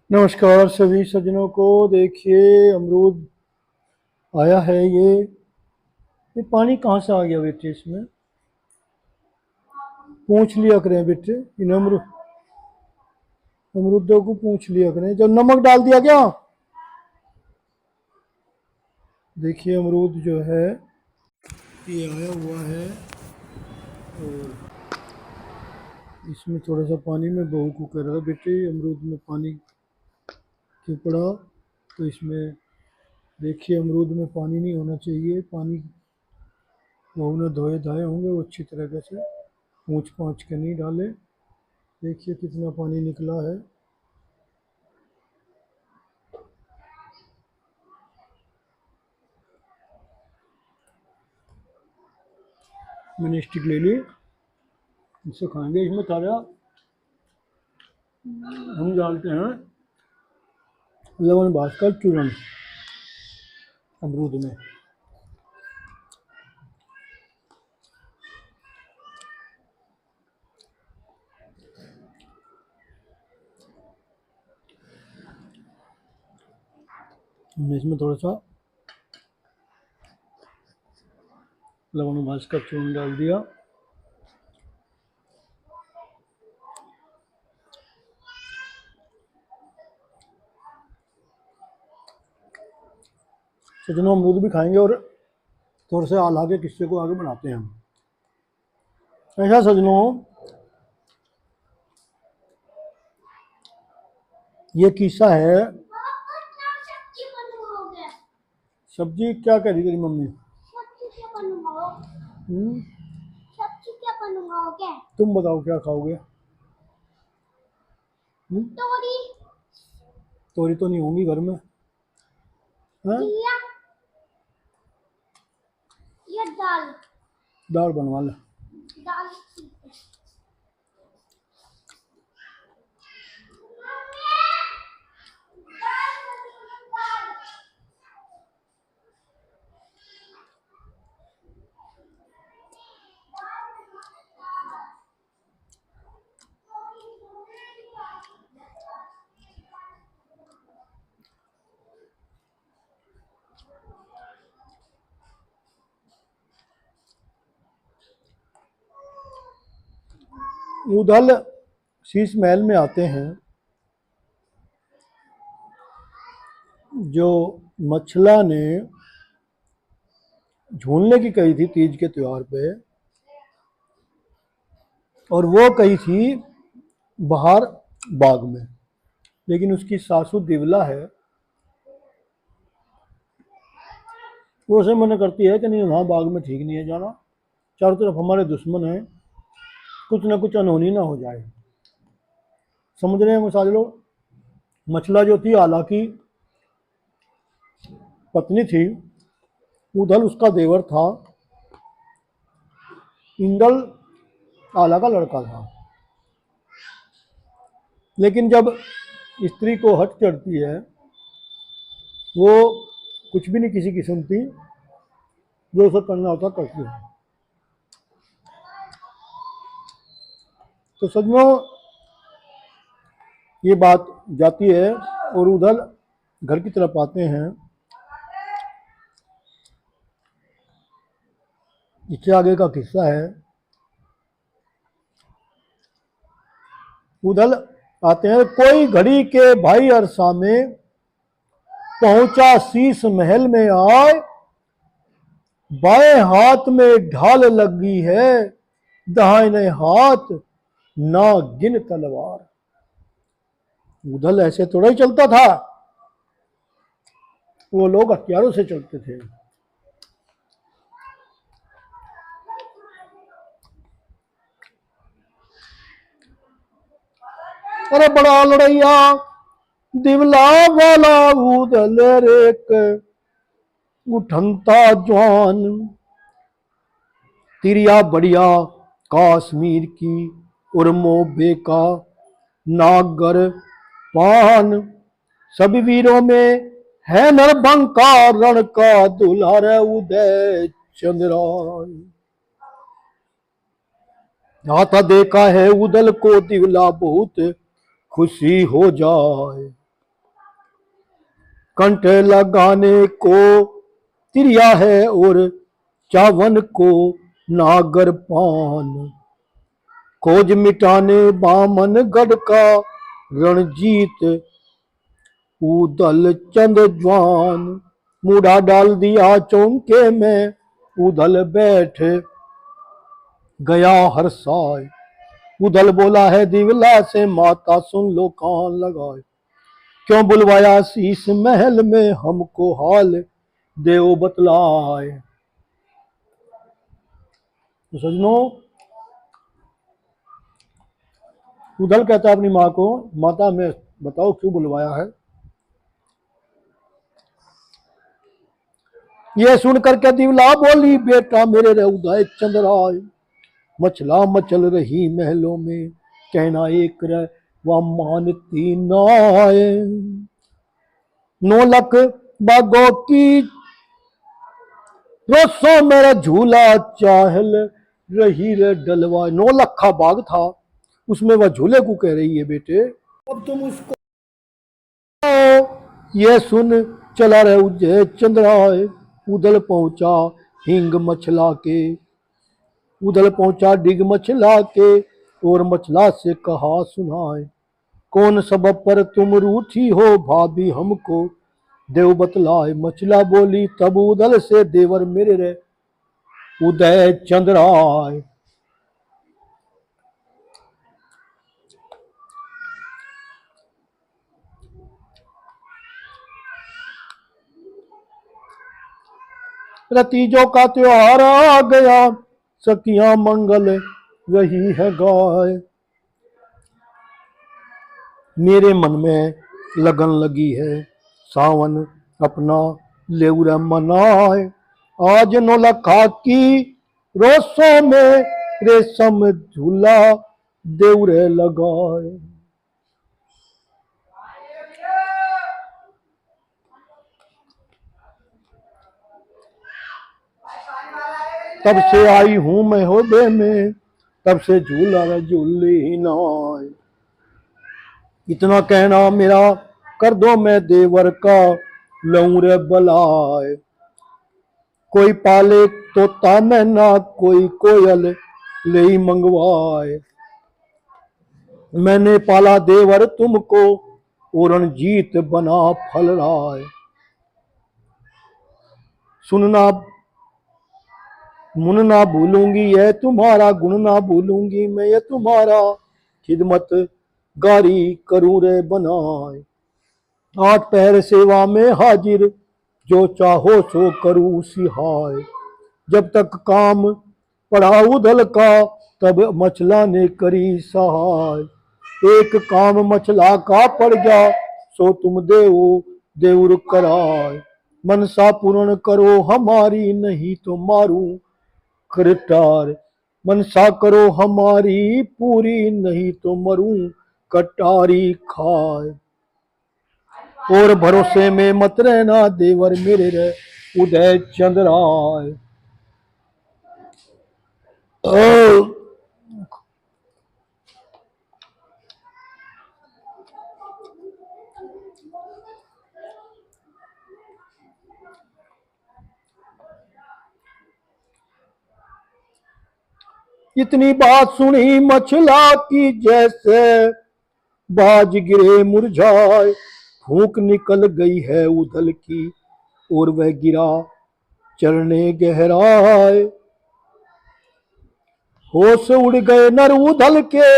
नमस्कार सभी सज्जनों को। देखिए अमरूद आया है। ये पानी कहाँ से आ गया बेटे? इसमें पूछ लिया करें बेटे, इन अमरूदों को पूछ लिया करें। जब नमक डाल दिया क्या? देखिए अमरूद जो है ये आया हुआ है और इसमें थोड़ा सा पानी में बहू को कह रहा था बेटे अमरूद में पानी क्यों पड़ा। तो इसमें देखिए अमरूद में पानी नहीं होना चाहिए। पानी बहू ने धोए धाए होंगे वो अच्छी तरीके से, पूछ पाँच के नहीं डाले। देखिए कितना पानी निकला है। मैंने स्टिक ले ली, इससे खाएंगे। इसमें ताजा हम डालते हैं लवन भास्कर चूर्ण अमरूद में। हमने इसमें थोड़ा सा लवन भास्कर चूर्ण डाल दिया। सजनों अमरूद भी खाएंगे और थोड़ा सा आला के किस्से को आगे बढ़ाते हैं हम। ऐसा सजनों, ये किस्सा है। सब्जी क्या कह रही तेरी मम्मी? सब्जी क्या बनवाओगे? तुम बताओ क्या खाओगे? तोरी। तोरी तो नहीं होंगी घर में। हैं? ये दाल दाल बनवा ले। दाल उदल शीश महल में आते हैं। जो मछला ने झूलने की कही थी तीज के त्योहार पे, और वो कही थी बाहर बाग में, लेकिन उसकी सासू दिवला है, वो उसे मना करती है कि नहीं वहाँ बाग में ठीक नहीं है जाना, चारों तरफ हमारे दुश्मन हैं, कुछ ना कुछ अनहोनी ना हो जाए। समझ रहे हैं मिसाल लोग? मछला जो थी आला की पत्नी थी, उदल उसका देवर था, इंदल आला का लड़का था। लेकिन जब स्त्री को हट चढ़ती है, वो कुछ भी नहीं किसी की सुनती, जो उसे करना होता करती है। तो सजनों ये बात जाती है और उधर घर की तरफ आते हैं। इससे आगे का किस्सा है। उधर आते हैं, कोई घड़ी के भाई अरसा में पहुंचा शीश महल में आए, बाएं हाथ में ढाल लगी है, दाहिने हाथ ना गिन तलवार। उधल ऐसे थोड़ा ही चलता था, वो लोग हथियारों से चलते थे। अरे बड़ा लड़ैया दिवला वाला उदल रेक उठनता जवान, तिरिया बढ़िया काश्मीर की उर्मोबे का नागर पान, सभी वीरों में है नरबंका रण का दुलार उदय चंद्राय। आता देखा है उदल को दिवला बहुत खुशी हो जाए। कंठ लगाने को तिरिया है और चावन को नागर पान। खोज मिटाने बामन गढ़ का रणजीत उदल चंद जवान। मूढ़ा डाल दिया चौंके में उदल बैठ गया हरसाए। उदल बोला है दिवला से माता सुन लो कान लगाए। क्यों बुलवाया शीश महल में हमको हाल देव बतलाए। तो सजनों, उदल कहता है अपनी माँ को, माता में बताओ क्यों बुलवाया है। ये सुनकर के दिवला बोली बेटा मेरे रे उदय चंद्राय। मचला मचल रही महलों में कहना एक रे वह मानती नाय। 9 लाख बागों की रोसों मेरा झूला चाहल रही रे डलवा। 9 लाख का बाग था, उसमें वह झूले को कह रही है बेटे अब तुम उसको। ये सुन चला रे उदय चंद्राय। उदल पहुंचा हिंग मछला के, उदल पहुंचा डिग मछला के और मछला से कहा सुनाए। कौन सबब पर तुम रूठी हो भाभी हमको देव बतलाए। मछला बोली तब उदल से देवर मेरे रे उदय चंद्राय। रतीजों का त्योहार आ गया सखियां मंगल रही है गाय। मेरे मन में लगन लगी है सावन अपना लेउरा मनाए। आज नौलखा की रोसों में रेशम झूला देउरे लगाए। तब से आई हूं मैं होदे में, तब से झूला रे झूली नाय। इतना कहना मेरा कर दो मैं देवर का लऊं रे बलाए। कोई पाले तोता मैना कोई कोयल ले मंगवाए। मैंने पाला देवर तुमको और रणजीत बना फल राय। सुनना मुन ना भूलूंगी ये तुम्हारा गुण ना भूलूंगी मैं ये तुम्हारा खिदमत गारी करूं रे बनाए। 8 पहर सेवा में हाजिर जो चाहो सो करूं सिहाय। जब तक काम पड़ा उदल का तब मछला ने करी सहाय। एक काम मछला का पड़ गया सो तुम देउर कराय। मनसा पूर्ण करो हमारी नहीं तो मारूं करटार। मनसा करो हमारी पूरी नहीं तो मरूं कटारी खाए। और भरोसे में मत रहना देवर मेरे रे उदय चंद्राय। इतनी बात सुनी मछला की जैसे बाज गिरे मुरझाए। फूंक निकल गई है उदल की और वह गिरा चरने गहराए। होश उड़ गए नर उदल के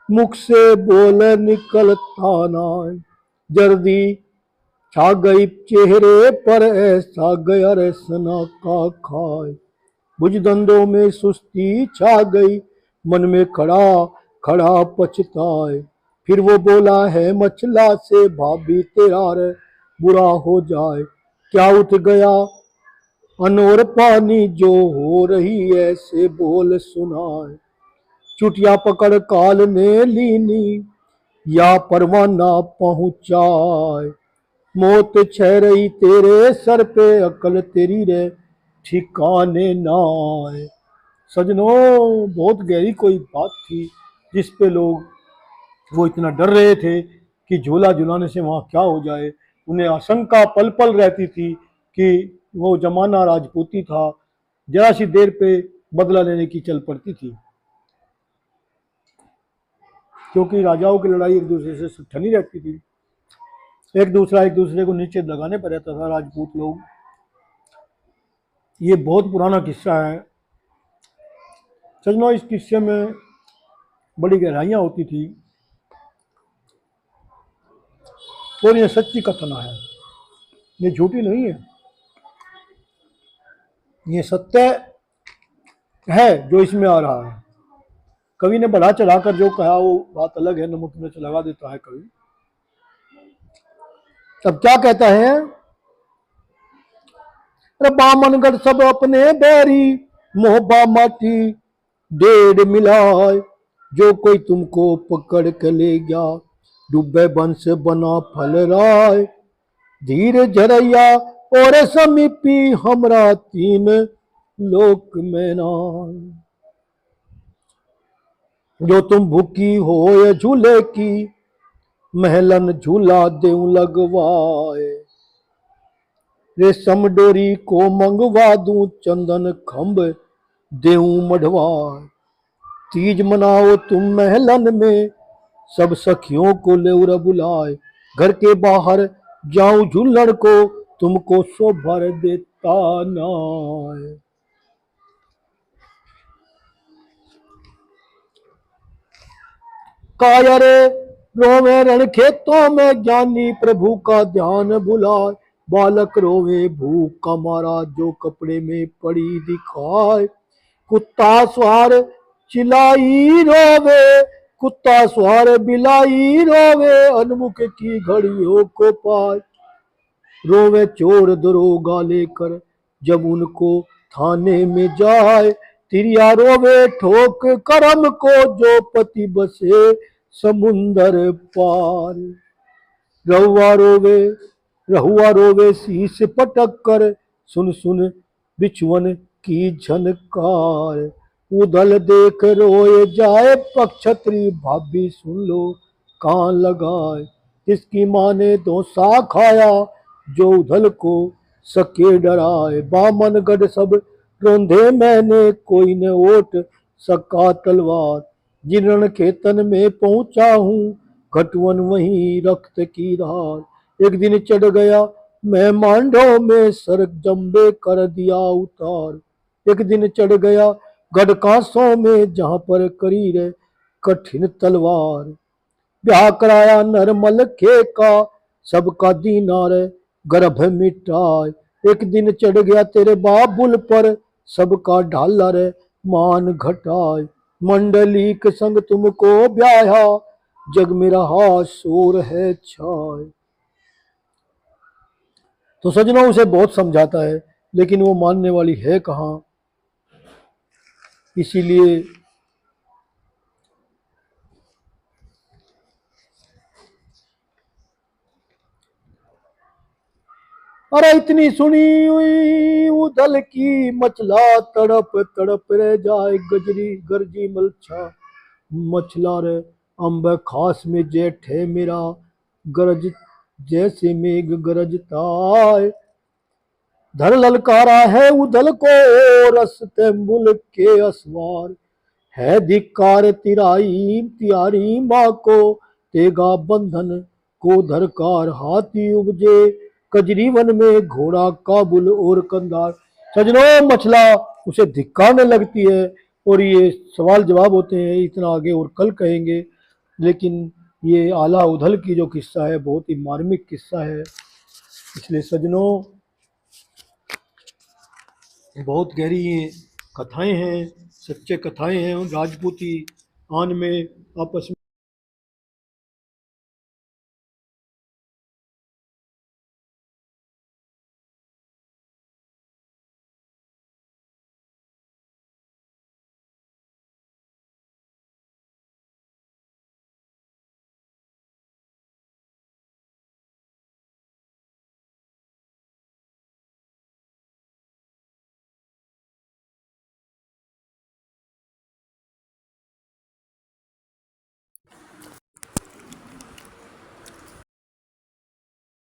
मुख से बोल निकलता ना। जर्दी छा गई चेहरे पर ऐसा गया रसना का खाए। भुजदंडों में सुस्ती छा गई मन में खड़ा खड़ा पछताए। फिर वो बोला है मछला से भाभी तेरा रे बुरा हो जाए। क्या उठ गया अनोर पानी जो हो रही ऐसे बोल सुनाए। चुटिया पकड़ काल ने लीनी या परवाना पहुंचाए। मौत छह रही तेरे सर पे अकल तेरी रे ठिकाने ना आए। सजनों, बहुत गहरी कोई बात थी जिस पे लोग वो इतना डर रहे थे कि झूला झुलाने से वहां क्या हो जाए। उन्हें आशंका पल पल रहती थी कि वो जमाना राजपूती था, जरा सी देर पे बदला लेने की चल पड़ती थी, क्योंकि राजाओं की लड़ाई एक दूसरे से ठनी रहती थी, एक दूसरे को नीचे दगाने पर रहता था राजपूत लोग। ये बहुत पुराना किस्सा है सजनों। इस किस्से में बड़ी गहराइयां होती थी और ये सच्ची कथना है, ये झूठी नहीं है, ये सत्य है जो इसमें आ रहा है। कवि ने बढ़ा चढ़ाकर जो कहा वो बात अलग है, नमक मिर्च लगा देता है कवि। अब क्या कहता है, बामनगढ़ सब अपने बैरी, मोहबा माटी डेढ़ मिलाए, जो कोई तुमको पकड़ के ले गया, डूबे बंश बना फल राय, धीर झरैया और समीपी हमरा तीन लोक में नाय, जो तुम भूखी हो या झूले की, महलन झूला देऊं लगवाए, रेशम डोरी को मंगवा दूं, चंदन खंभ देऊं मढ़वाए, तीज मनाओ तुम महलन में, सब सखियों को ले बुलाए, घर के बाहर जाऊं झूलड़ को, तुमको शोभर देता नाय। कायरे रोवे रण खेतों में, ज्ञानी प्रभु का ध्यान भुलाए, बालक रोवे भूख का मारा, जो कपड़े में पड़ी दिखाए, कुत्ता स्वार चिलाई रोवे, कुत्ता स्वार बिलाई रोवे, अनमुख की घड़ियों को पाए, रोवे चोर दरोगा लेकर जब उनको थाने में जाए, तिरिया रोवे ठोक करम को, जो पति बसे समुंदर पार, रहुआ रोवे शीश पटक कर, सुन सुन बिछुअन की झनकार, उदल देख रोए जाए पक्षत्री, भाभी सुन लो कान लगाए, इसकी माँ ने डोसा खाया, जो उधल को सके डराए, बामनगढ़ सब रोंधे मैंने, कोई न ओट सका तलवार, जिन रण खेतन में पहुंचा हूँ, घटवन वहीं रक्त की धार, एक दिन चढ़ गया मैं मांडो में, सर जम्बे कर दिया उतार, एक दिन चढ़ गया गढ़ कांसों में, जहां पर करी रे कठिन तलवार, ब्याह कराया नरमल के का, सबका दीनार गर्भ मिटाए, एक दिन चढ़ गया तेरे बाबुल पर, सबका ढाला रे मान घटाए, मंडली के संग तुमको ब्याहा, जग में रहा शोर है छाए। तो सजनों उसे बहुत समझाता है, लेकिन वो मानने वाली है कहाँ, इसीलिए अरे इतनी सुनी हुई उदल की मचला, तड़प तड़प रह जाए गजरी गर्जी मलछा, मछला रे अम्ब खास में जेठ है मेरा, गरज जैसे मेघ गरजता है, धर ललकारा है उदल को, रसते मुल्क के असवार, है धिक्कार तियारी माँ को, तेगा बंधन को धरकार, हाथी उपजे कजरीवन में, घोड़ा काबुल और कंधार। सजनों मछला उसे धिक्कारने लगती है, और ये सवाल जवाब होते हैं, इतना आगे और कल कहेंगे, लेकिन ये आला उधल की जो किस्सा है बहुत ही मार्मिक किस्सा है, इसलिए सजनों बहुत गहरी ये कथाएं हैं, सच्चे कथाएं हैं, राजपूती आन में आपस में